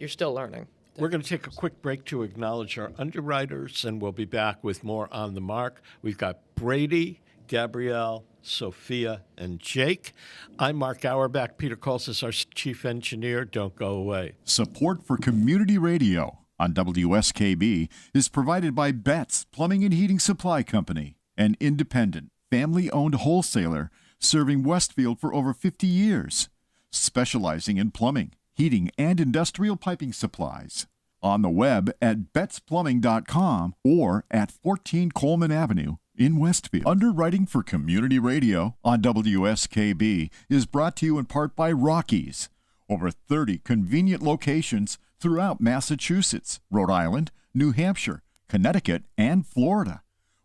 still learning. We're going to take a quick break to acknowledge our underwriters, and we'll be back with more On the Mark. We've got Brady, Gabrielle, Sophia, and Jake. I'm Mark Auerbach. Peter Coles is our chief engineer. Don't go away. Support for community radio on WSKB is provided by Betts Plumbing and Heating Supply Company, an independent, family-owned wholesaler serving Westfield for over 50 years, specializing in plumbing, heating, and industrial piping supplies. On the web at bettsplumbing.com or at 14 Coleman Avenue in Westfield. Underwriting for community radio on WSKB is brought to you in part by Rockies. Over 30 convenient locations throughout Massachusetts, Rhode Island, New Hampshire, Connecticut, and Florida.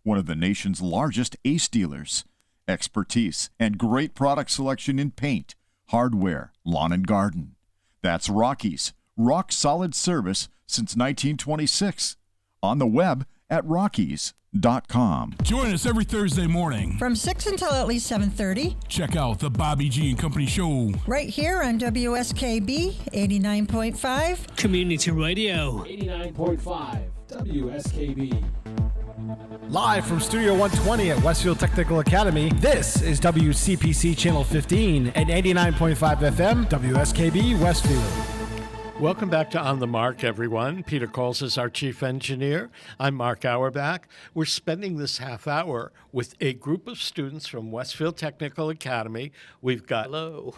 one of the nation's largest ACE dealers. Expertise and great product selection in paint, hardware, lawn and garden. That's Rockies, rock solid service since 1926. On the web at rockies.com. Join us every Thursday morning from 6 until at least 7:30. Check out the Bobby G and Company Show right here on WSKB 89.5 Community Radio 89.5 WSKB. Live from Studio 120 at Westfield Technical Academy, this is WCPC Channel 15 and 89.5 FM, WSKB Westfield. Welcome back to On the Mark, everyone. Peter Coles is our chief engineer. I'm Mark Auerbach. We're spending this half hour with a group of students from Westfield Technical Academy. We've got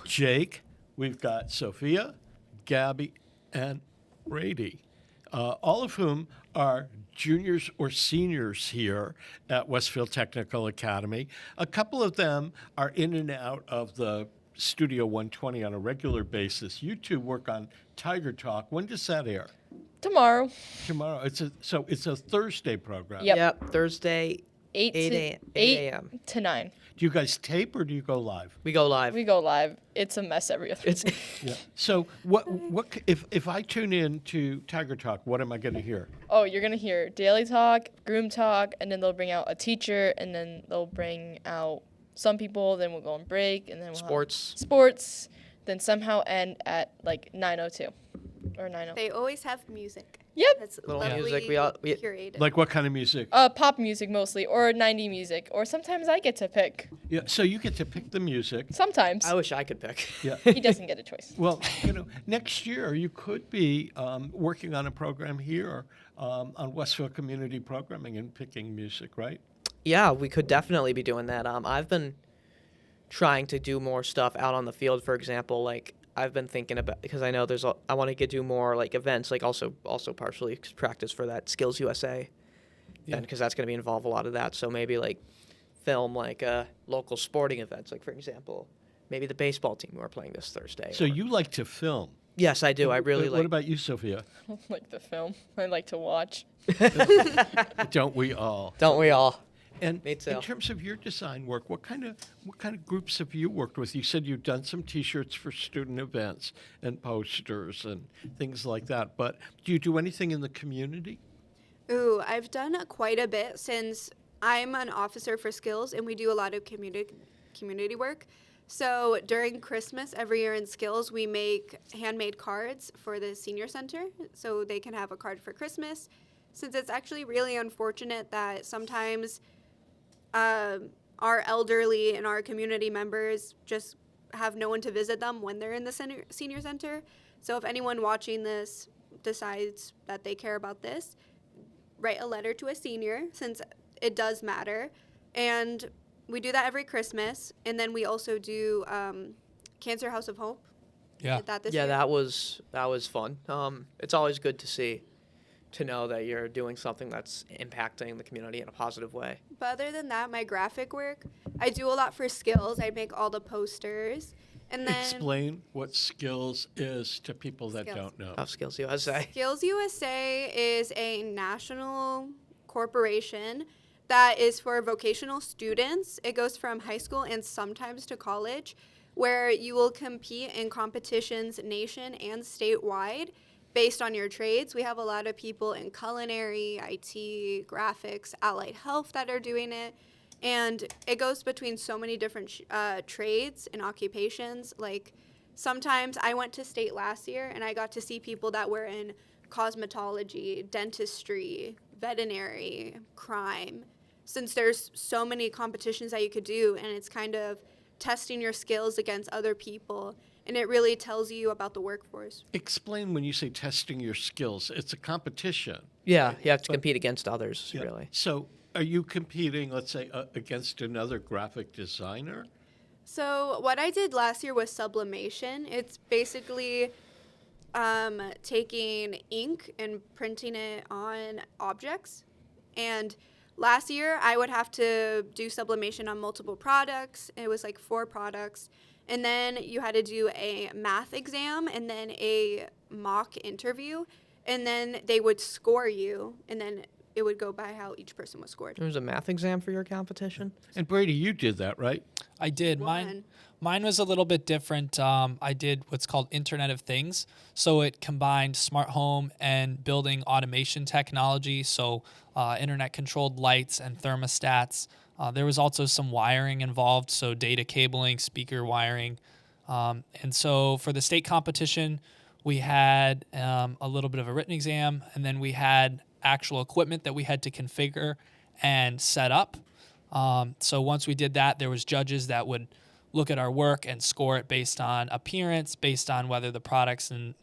Jake, we've got Sophia, Gabby, and Brady, all of whom are juniors or seniors here at Westfield Technical Academy. A couple of them are in and out of the Studio 120 on a regular basis. You two work on Tiger Talk. When does that air? Tomorrow. Tomorrow. It's a Thursday program. Yep. Thursday, 8 a.m. to 9. Do you guys tape or do you go live? We go live. We go live. It's a mess every other week. Yeah. So what if I tune in to Tiger Talk, what am I going to hear? Oh, you're going to hear daily talk, groom talk, and then they'll bring out a teacher, and then they'll bring out some people, then we'll go on break, and then we'll have sports, then somehow end at like 9:02 or 9:00. They always have music. Yep. That's little lovely, music. We curated. Like what kind of music? Pop music mostly, or 90 music, or sometimes I get to pick. Yeah, so you get to pick the music. Sometimes. I wish I could pick. Yeah. He doesn't get a choice. Well, next year you could be working on a program here on Westfield Community Programming and picking music, right? Yeah, we could definitely be doing that. I've been trying to do more stuff out on the field, for example, like I've been thinking about, because I know I want to do more like events, like also partially practice for that Skills USA, because that's going to be involved a lot of that. So maybe like film like local sporting events, like for example, maybe the baseball team who are playing this Thursday. So you like to film? Yes, I do. I really like. What about you, Sophia? I don't like the film. I like to watch. Don't we all? Don't we all? And in terms of your design work, what kind of groups have you worked with? You said you've done some T-shirts for student events and posters and things like that. But do you do anything in the community? Ooh, I've done quite a bit since I'm an officer for Skills, and we do a lot of community work. So during Christmas every year in Skills, we make handmade cards for the senior center, so they can have a card for Christmas. Since it's actually really unfortunate that sometimes our elderly and our community members just have no one to visit them when they're in the senior center. So if anyone watching this decides that they care about this, write a letter to a senior, since it does matter. And we do that every Christmas. And then we also do Cancer House of Hope. Yeah. Did that this year. that was fun. It's always good to know that you're doing something that's impacting the community in a positive way. But other than that, my graphic work, I do a lot for Skills. I make all the posters. And then Explain what Skills is to people that don't know. Skills USA. Skills USA is a national corporation that is for vocational students. It goes from high school and sometimes to college, where you will compete in competitions nation and statewide based on your trades. We have a lot of people in culinary, IT, graphics, allied health that are doing it. And it goes between so many different trades and occupations. Like sometimes I went to state last year and I got to see people that were in cosmetology, dentistry, veterinary, crime. Since there's so many competitions that you could do, and it's kind of testing your skills against other people. And it really tells you about the workforce. Explain when you say testing your skills. It's a competition. Yeah, you have to compete against others, Yeah. really. So are you competing, let's say, against another graphic designer? So what I did last year was sublimation. It's basically taking ink and printing it on objects. And last year I would have to do sublimation on multiple products. It was like 4 products. And then you had to do a math exam and then a mock interview. And then they would score you. And then it would go by how each person was scored. There was a math exam for your competition? And Brady, you did that, right? I did. Mine was a little bit different. I did what's called Internet of Things. So it combined smart home and building automation technology. So internet-controlled lights and thermostats. There was also some wiring involved, so data cabling, speaker wiring. And so for the state competition, we had a little bit of a written exam, and then we had actual equipment that we had to configure and set up. So once we did that, there was judges that would look at our work and score it based on appearance, based on whether the products and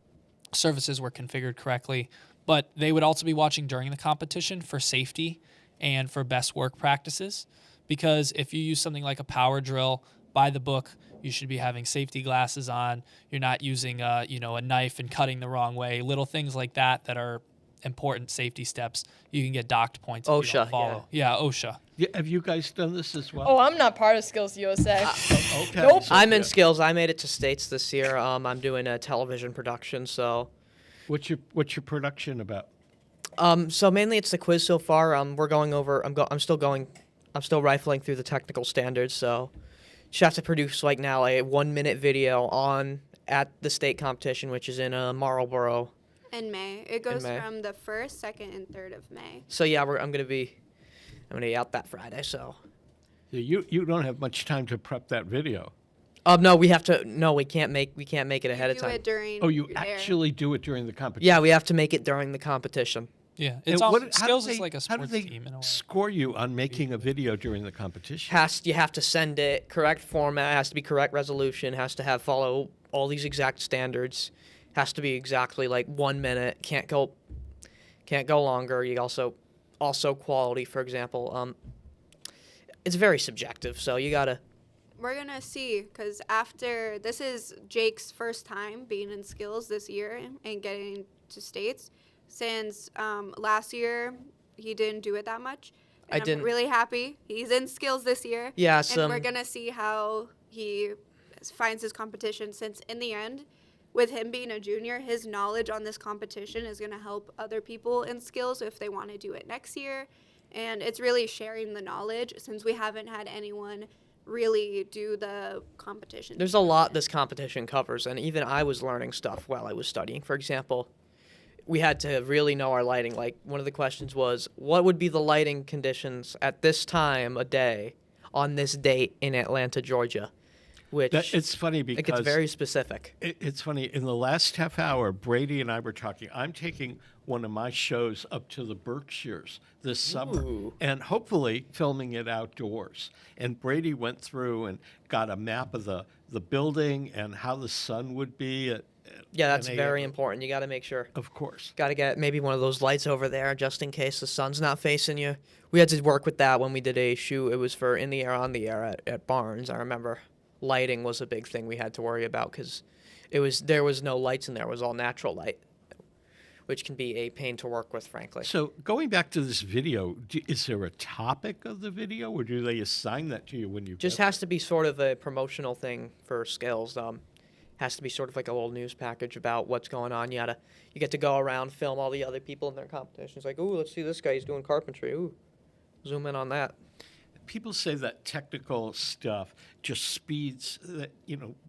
services were configured correctly. But they would also be watching during the competition for safety and for best work practices. Because if you use something like a power drill, by the book, you should be having safety glasses on. You're not using a knife and cutting the wrong way. Little things like that are important safety steps. You can get docked points if you don't follow. Yeah, OSHA. Yeah, have you guys done this as well? Oh, I'm not part of Skills USA. Okay. Nope. I'm in Skills. I made it to States this year. I'm doing a television production, so. What's your production about? So mainly it's the quiz so far. We're going over. I'm still rifling through the technical standards. So, just have to produce like now a 1-minute video at the state competition, which is in Marlboro. In May. It goes from the 1st, 2nd, and 3rd of May. So yeah, I'm gonna be out that Friday. So. You don't have much time to prep that video. No, we can't make it ahead of time. Do it during. Oh, you actually do it during the competition. Yeah, we have to make it during the competition. Yeah, Skills is like a sports team in a way. How do they score you on making a video during the competition? You have to send it correct format, has to be correct resolution, has to follow all these exact standards, has to be exactly like 1 minute, can't go longer. You also quality, for example. It's very subjective, so you gotta. We're gonna see, because this is Jake's first time being in Skills this year and getting to states. Since last year, he didn't do it that much. And I'm really happy. He's in Skills this year. Yeah, and we're going to see how he finds his competition, since in the end, with him being a junior, his knowledge on this competition is going to help other people in Skills if they want to do it next year. And it's really sharing the knowledge, since we haven't had anyone really do the competition. There's a lot this competition covers, and even I was learning stuff while I was studying. For example, we had to really know our lighting. Like, one of the questions was, what would be the lighting conditions at this time a day on this date in Atlanta, Georgia? It's funny because it gets very specific. It's funny. In the last half hour, Brady and I were talking. I'm taking one of my shows up to the Berkshires this summer, and hopefully filming it outdoors. And Brady went through and got a map of the building and how the sun would be yeah, that's very important. You got to make sure. Of course. Got to get maybe one of those lights over there just in case the sun's not facing you. We had to work with that when we did a shoot. It was for In the Air, On the Air at Barnes. I remember lighting was a big thing we had to worry about, because there was no lights in there. It was all natural light, which can be a pain to work with, frankly. So going back to this video, is there a topic of the video, or do they assign that to you when you just has to be sort of a promotional thing for Skills. Has to be sort of like a little news package about what's going on. You get to go around, film all the other people in their competitions. Like, ooh, let's see this guy. He's doing carpentry. Ooh, zoom in on that. People say that technical stuff just speeds.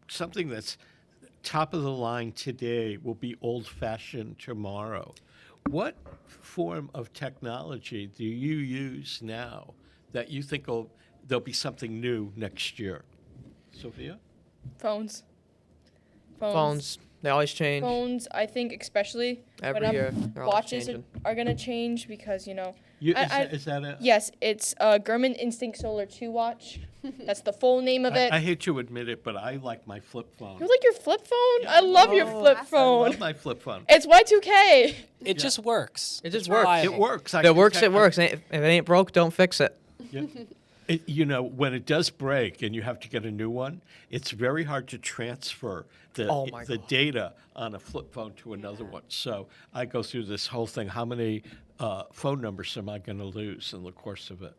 Something that's top of the line today will be old-fashioned tomorrow. What form of technology do you use now that you think there'll be something new next year? Sophia? Phones. They always change. Phones, I think, especially every year. Watches are going to change because, is that it? Yes, it's a Garmin Instinct Solar 2 watch. That's the full name of it. I hate to admit it, but I like my flip phone. You like your flip phone? Yeah. I love your flip phone. I love my flip phone. It's Y2K. It just works. It just works. It works. It works. If it ain't broke, don't fix it. Yeah. When it does break and you have to get a new one, it's very hard to transfer the data on a flip phone to another one. So I go through this whole thing. How many phone numbers am I going to lose in the course of it?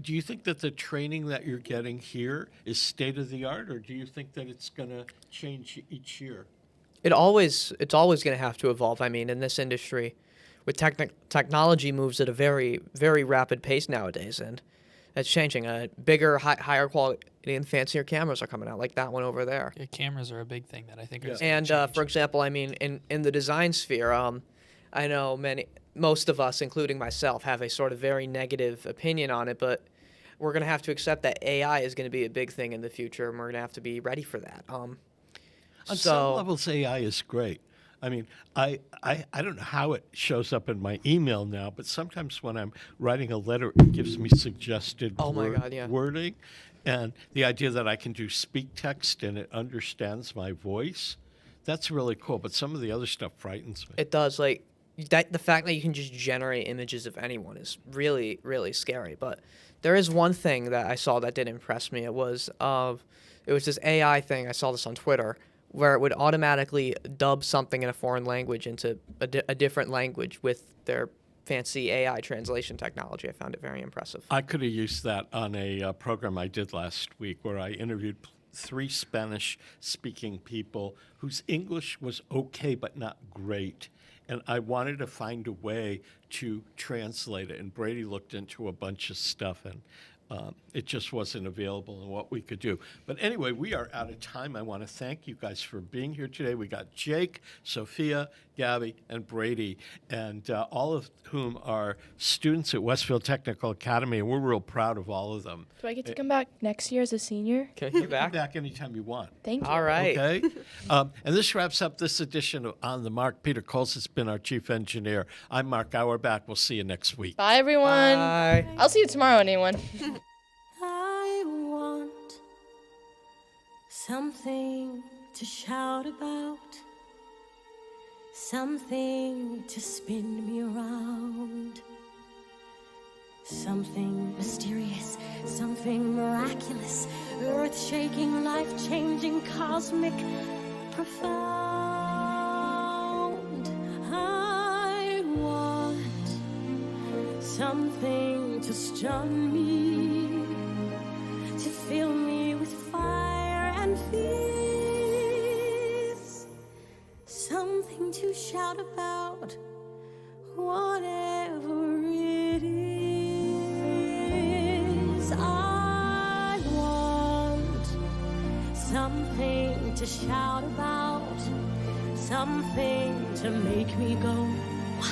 Do you think that the training that you're getting here is state of the art, or do you think that it's going to change each year? It's always going to have to evolve. I mean, in this industry, with technology moves at a very, very rapid pace nowadays, and that's changing. Bigger, higher quality and fancier cameras are coming out, like that one over there. Yeah, cameras are a big thing that I think is And for example, I mean, in the design sphere, I know most of us, including myself, have a sort of very negative opinion on it, but we're going to have to accept that AI is going to be a big thing in the future, and we're going to have to be ready for that. On some levels, AI is great. I mean, I don't know how it shows up in my email now, but sometimes when I'm writing a letter, it gives me suggested wording. And the idea that I can do speak text and it understands my voice, that's really cool. But some of the other stuff frightens me. It does. Like, the fact that you can just generate images of anyone is really, really scary. But there is one thing that I saw that did impress me. It was this AI thing. I saw this on Twitter, where it would automatically dub something in a foreign language into a different language with their fancy AI translation technology. I found it very impressive. I could have used that on a program I did last week where I interviewed 3 Spanish-speaking people whose English was okay but not great. And I wanted to find a way to translate it. And Brady looked into a bunch of stuff, and it just wasn't available in what we could do. But anyway, we are out of time. I want to thank you guys for being here today. We got Jake, Sophia, Gabby, and Brady, and all of whom are students at Westfield Technical Academy, and we're real proud of all of them. Do I get to come back next year as a senior? Okay, you back? Come back anytime you want. Thank you. All right. Okay. And this wraps up this edition of On the Mark. Peter Coles has been our chief engineer. I'm Mark Auerbach. We'll see you next week. Bye, everyone. Bye. I'll see you tomorrow, anyone. I want something to shout about, something to spin me around, something mysterious, something miraculous, earth-shaking, life-changing, cosmic, profound. I want something to stun me, to fill me with fire and fears, something to shout about, whatever it is. I want something to shout about, something to make me go, wow.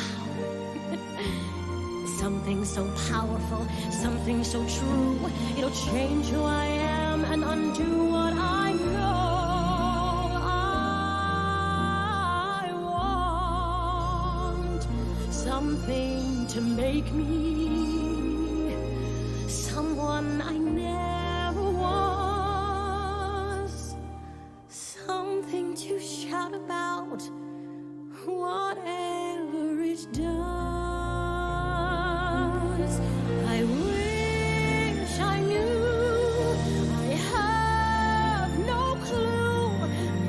Something so powerful, something so true, it'll change who I am and undo what I know. I want something to make me someone I never was, something to shout about, whatever it does. I wish I knew, I have no clue,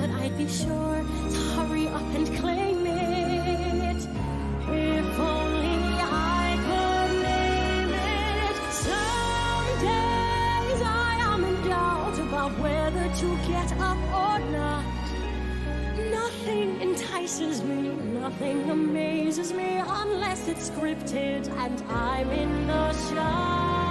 but I'd be sure to hurry up and claim it, if only I could name it. Some days I am in doubt about whether to get up or not. Nothing entices me, nothing amazes me unless it's scripted and I'm in the shot.